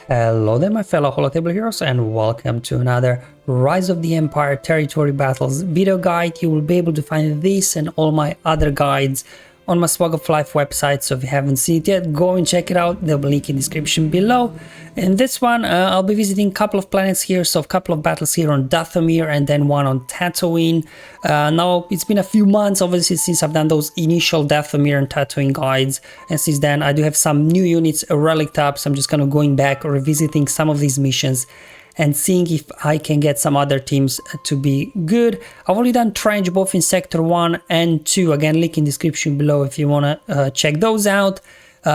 Hello there my fellow holotable heroes and welcome to another Rise of the Empire Territory Battles video guide. You will be able to find this and all my other guides on my SWGOH Life website, so if you haven't seen it yet, go and check it out. There'll be a link in the description below. In this one, I'll be visiting a couple of planets here, so a couple of battles here on Dathomir and then one on Tatooine. Now, it's been a few months, obviously, since I've done those initial Dathomir and Tatooine guides, and since then I do have some new units relicked up, so I'm just kind of going back, revisiting some of these missions and seeing if I can get some other teams to be good. I've already done trench both in sector 1 and 2, again link in description below if you want to check those out.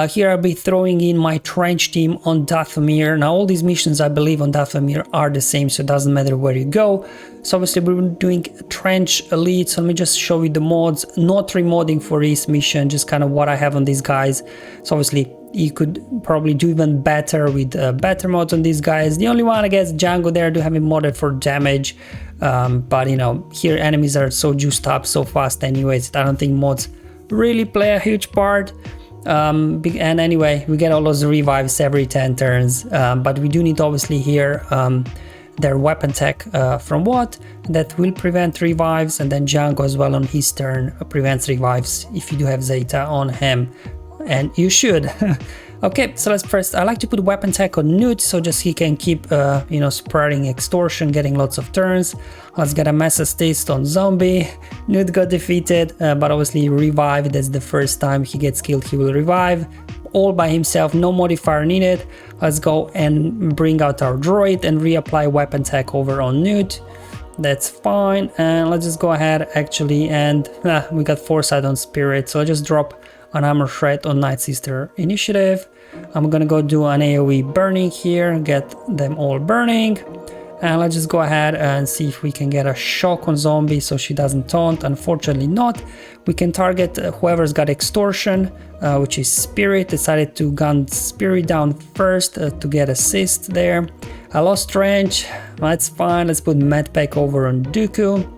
Here I'll be throwing in my trench team on Dathomir. Now all these missions I believe on Dathomir are the same, so it doesn't matter where you go. So obviously we're doing trench elite, so let me just show you the mods, not remodding for this mission, just kind of what I have on these guys. So obviously you could probably do even better with better mods on these guys. The only one I guess Django there, do have it modded for damage, but you know, here enemies are so juiced up so fast anyways, I don't think mods really play a huge part. And anyway, we get all those revives every 10 turns, but we do need obviously here their weapon tech from what that will prevent revives, and then Django as well on his turn prevents revives if you do have Zeta on him, and you should. Okay, so let's first, I like to put weapon tech on Newt, so just he can keep you know, spreading extortion, getting lots of turns. Let's get a Master's Taste on Zombie. Newt got defeated, but obviously revived. That's the first time he gets killed, he will revive all by himself, no modifier needed. Let's go and bring out our droid and reapply weapon tech over on Newt. That's fine, and let's just go ahead actually, and we got foresight on Spirit, so I'll just drop an armor shred on Night Sister Initiative. I'm gonna go do an AoE burning here, get them all burning, and let's just go ahead and see if we can get a shock on Zombie so she doesn't taunt. Unfortunately not. We can target whoever's got extortion, which is Spirit. Decided to gun Spirit down first to get assist there. I lost trench, that's fine. Let's put medpack over on Dooku.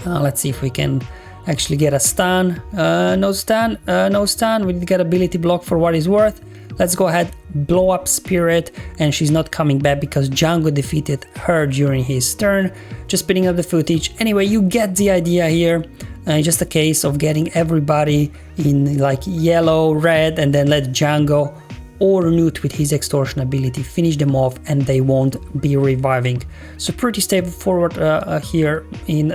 Let's see if we can actually get a stun. No stun, no stun. We did get ability block for what it's worth. Let's go ahead, blow up Spirit, and she's not coming back because Django defeated her during his turn. Just speeding up the footage. Anyway, you get the idea here. Just a case of getting everybody in like yellow, red, and then let Django or Newt with his extortion ability finish them off, and they won't be reviving. So pretty stable forward here in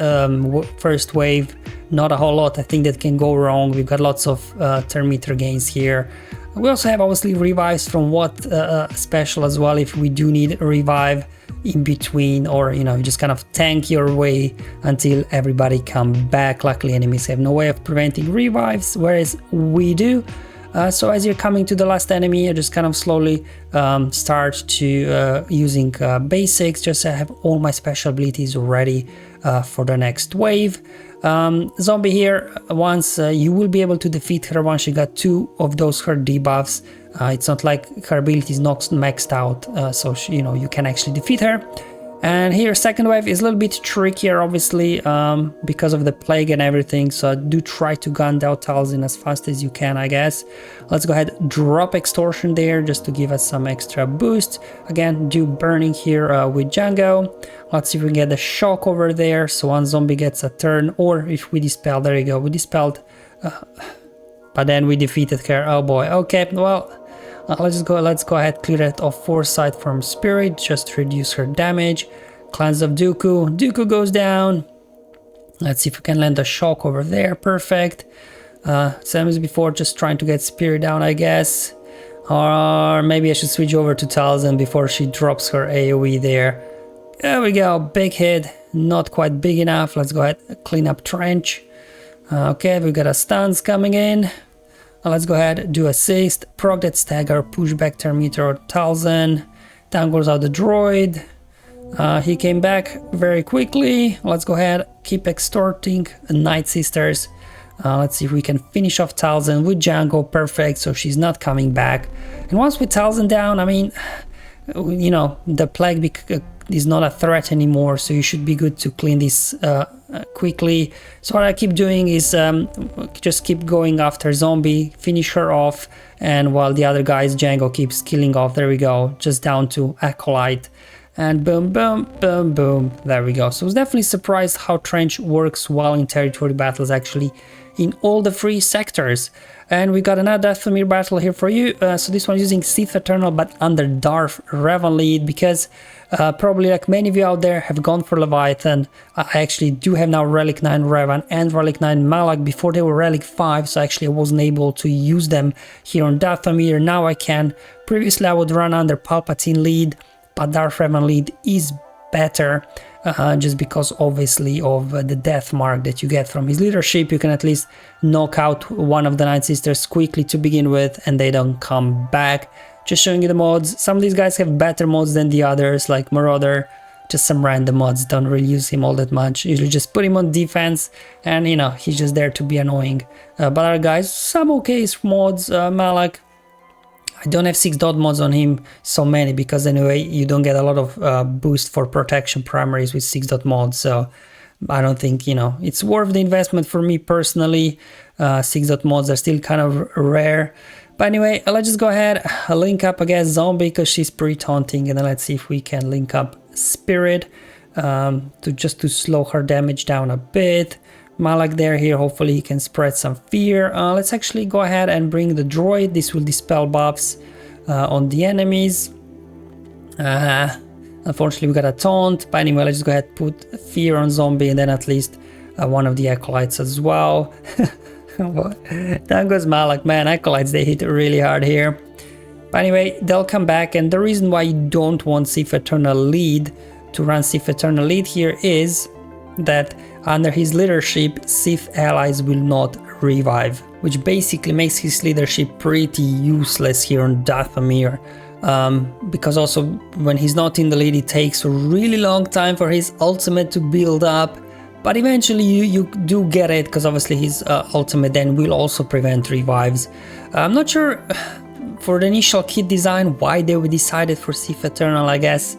first wave. Not a whole lot I think that can go wrong. We've got lots of turn meter gains here. We also have obviously revives from what special as well if we do need a revive in between, or you know, you just kind of tank your way until everybody come back. Luckily enemies have no way of preventing revives, whereas we do. So as you're coming to the last enemy, you just kind of slowly start to using basics, just to have all my special abilities ready for the next wave. Zombie here, once you will be able to defeat her once she got 2 of those her debuffs. It's not like her ability is not maxed out, so she, you know, you can actually defeat her. And here second wave is a little bit trickier obviously because of the plague and everything, so do try to gun down Talzin as fast as you can, I guess. Let's go ahead, drop extortion there just to give us some extra boost. Again, do burning here with Django. Let's see if we can get the shock over there, so one zombie gets a turn, or if we dispel, there you go, we dispelled, but then we defeated her. Oh boy. Okay, well, let's go ahead, clear it off foresight from Spirit, just reduce her damage. Cleanse of Dooku. Dooku goes down. Let's see if we can land a shock over there. Perfect. Same as before, just trying to get Spirit down, I guess. Or maybe I should switch over to Talzin before she drops her AoE there. There we go, big hit. Not quite big enough. Let's go ahead, clean up trench. Okay, we got a stuns coming in. Let's go ahead, do assist, proc that stagger, push back turn meter or Talzin. Down goes out the droid. He came back very quickly. Let's go ahead, keep extorting Night Sisters. Let's see if we can finish off Talzin with Django. Perfect, so she's not coming back. And once with Talzin down, I mean, you know, the plague is not a threat anymore, so you should be good to clean this quickly. So what I keep doing is just keep going after zombie, finish her off, and while the other guys, Django, keeps killing off. There we go, just down to Acolyte, and boom, boom, boom, boom. There we go. So I was definitely surprised how Trench works well in territory battles, actually, in all the 3 sectors. And we got another Dathomir battle here for you. So this one is using Sith Eternal, but under Darth Revan lead, because probably like many of you out there have gone for Leviathan. I actually do have now Relic 9 Revan and Relic 9 Malak. Before they were Relic 5, so actually I wasn't able to use them here on Dathomir. Now I can. Previously I would run under Palpatine lead, but Darth Revan lead is better. Just because obviously of the death mark that you get from his leadership. You can at least knock out one of the Night Sisters quickly to begin with, and they don't come back. Just showing you the mods. Some of these guys have better mods than the others, like Marauder. Just some random mods, don't really use him all that much. Usually just put him on defense, and you know, he's just there to be annoying. But other guys, some okay mods. Malak, I don't have 6 dot mods on him, so many, because anyway you don't get a lot of boost for protection primaries with 6 dot mods, so I don't think, you know, it's worth the investment for me personally. 6 dot mods are still kind of rare. But anyway, let's just go ahead, link up against Zombie because she's pre-taunting, and then let's see if we can link up Spirit to slow her damage down a bit. Malak there, here, hopefully he can spread some fear. Let's actually go ahead and bring the droid. This will dispel buffs on the enemies. Unfortunately we got a taunt, but anyway, let's just go ahead and put fear on Zombie, and then at least one of the Acolytes as well. Down goes Malak, man, Acolytes, they hit really hard here. But anyway, they'll come back, and the reason why you don't want Sith Eternal lead to run Sith Eternal lead here is that under his leadership, Sith allies will not revive, which basically makes his leadership pretty useless here on Dathomir. Because also when he's not in the lead, it takes a really long time for his ultimate to build up, but eventually you do get it, because obviously his ultimate then will also prevent revives. I'm not sure for the initial kit design why they decided for Sith Eternal, I guess.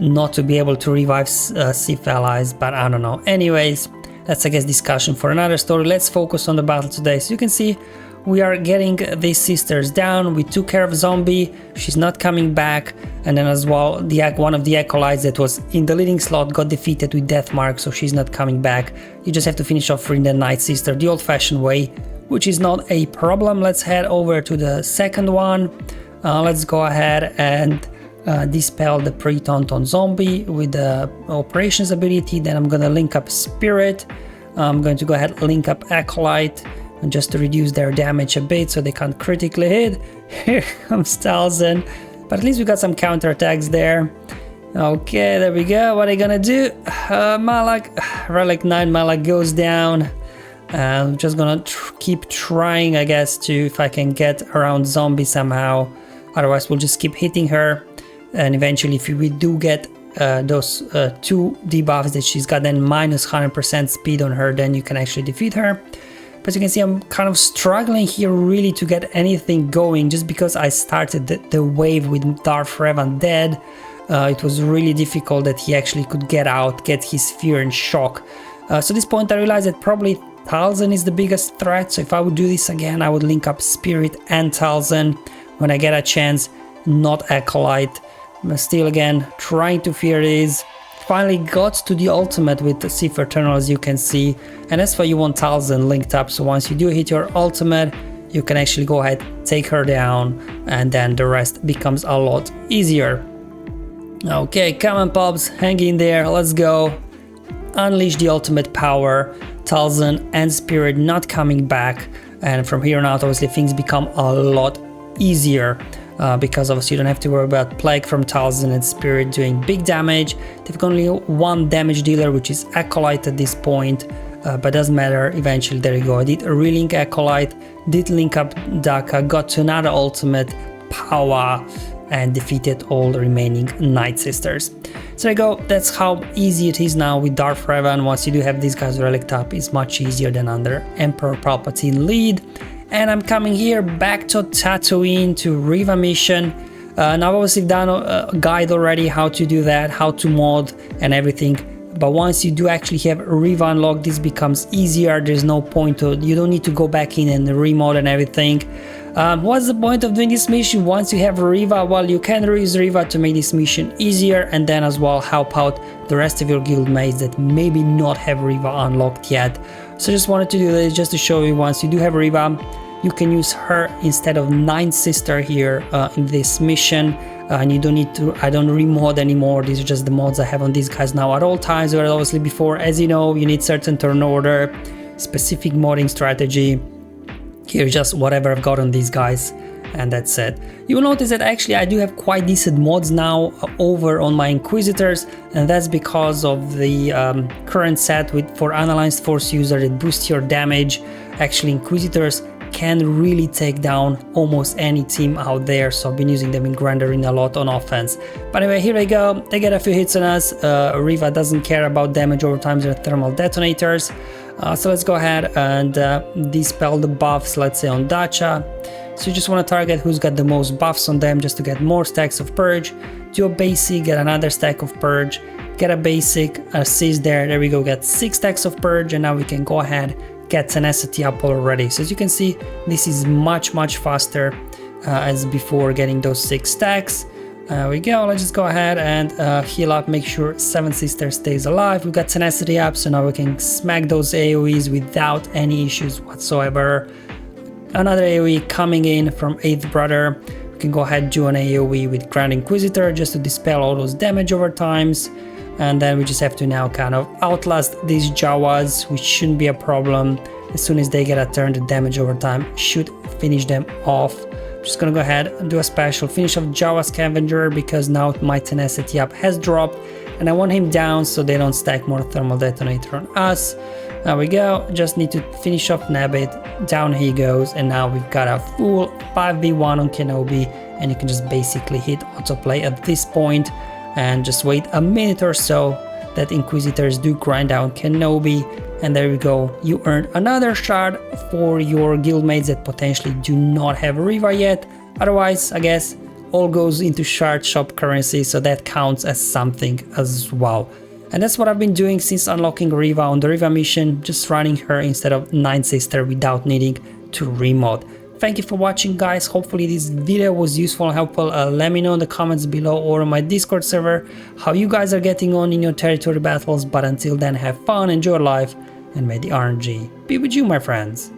Not to be able to revive Sith allies, but I don't know. Anyways, that's I guess discussion for another story. Let's focus on the battle today. So you can see we are getting these sisters down. We took care of Zombie, she's not coming back, and then as well one of the Acolytes that was in the leading slot got defeated with death mark, so she's not coming back. You just have to finish off freeing the Night Sister the old-fashioned way, which is not a problem. Let's head over to the second one. Let's go ahead and dispel the pre-taunt on Zombie with the operations ability. Then I'm gonna link up Spirit. I'm going to go ahead and link up Acolyte, and just to reduce their damage a bit so they can't critically hit. Here comes Talzin, but at least we got some counter attacks there. Okay, there we go. What are you gonna do? Malak, Relic 9 Malak goes down. I'm just gonna keep trying, I guess, to if I can get around Zombie somehow. Otherwise we'll just keep hitting her. And eventually if we do get those 2 debuffs that she's got, then minus 100% speed on her, then you can actually defeat her. But you can see I'm kind of struggling here really to get anything going, just because I started the wave with Darth Revan dead. It was really difficult that he actually could get out, get his fear and shock. So at this point I realized that probably Talzin is the biggest threat, so if I would do this again I would link up Spirit and Talzin when I get a chance, not Acolyte. But still again, trying to fear these. Finally got to the ultimate with the Sith Eternal, as you can see, and that's why you want Talzin linked up, so once you do hit your ultimate you can actually go ahead, take her down, and then the rest becomes a lot easier. Okay, come on Pops, hang in there, let's go. Unleash the ultimate power. Talzin and Spirit not coming back, and from here on out obviously things become a lot easier. Because obviously you don't have to worry about Plague from Talzin and Spirit doing big damage. They've got only one damage dealer, which is Acolyte at this point, but doesn't matter, eventually there you go. I did a relink Acolyte, did link up Daka, got to another ultimate power, and defeated all the remaining Night Sisters. So there you go, that's how easy it is now with Darth Revan. Once you do have these guys relic up, it's much easier than under Emperor Palpatine lead. And I'm coming here back to Tatooine to Reva mission. Now I've obviously done a guide already how to do that, how to mod and everything. But once you do actually have Reva unlocked, this becomes easier. There's no point to, you don't need to go back in and remod and everything. What's the point of doing this mission once you have Reva? Well, you can reuse Reva to make this mission easier and then as well help out the rest of your guildmates that maybe not have Reva unlocked yet. So just wanted to do this just to show you, once you do have Reva, you can use her instead of Ninth Sister here in this mission. And you don't need to, I don't remod anymore. These are just the mods I have on these guys now at all times, where obviously before, as you know, you need certain turn order, specific modding strategy. Here just whatever I've got on these guys, and that's it. You will notice that actually I do have quite decent mods now over on my Inquisitors, and that's because of the current set for Unaligned Force user that boosts your damage. Actually Inquisitors can really take down almost any team out there, so I've been using them in Grand Arena a lot on offense. But anyway, here we go. They get a few hits on us. Reva doesn't care about damage over time, they're thermal detonators. So let's go ahead and dispel the buffs, let's say on Dacha. So you just want to target who's got the most buffs on them just to get more stacks of Purge. Do a basic, get another stack of Purge, get a basic, assist there we go, get 6 stacks of Purge, and now we can go ahead, get tenacity up already. So as you can see, this is much faster as before getting those 6 stacks. There we go, let's just go ahead and heal up, make sure 7th Sister stays alive. We've got tenacity up, so now we can smack those AoEs without any issues whatsoever. Another AoE coming in from 8th Brother. We can go ahead and do an AoE with Grand Inquisitor just to dispel all those damage over times. And then we just have to now kind of outlast these Jawas, which shouldn't be a problem. As soon as they get a turn, the damage over time should finish them off. Just gonna go ahead and do a special finish of Jawa Scavenger because now my tenacity up has dropped and I want him down so they don't stack more thermal detonator on us. There we go, just need to finish off Nabbit, down he goes, and now we've got a full 5v1 on Kenobi, and you can just basically hit autoplay at this point and just wait a minute or so that Inquisitors do grind down Kenobi, and there we go, you earned another shard for your guildmates that potentially do not have Reva yet. Otherwise, I guess all goes into shard shop currency, so that counts as something as well. And that's what I've been doing since unlocking Reva on the Reva mission, just running her instead of Ninth Sister without needing to remod. Thank you for watching, guys. Hopefully this video was useful and helpful. Let me know in the comments below or on my Discord server how you guys are getting on in your territory battles. But until then, have fun, enjoy life, and may the RNG be with you, my friends.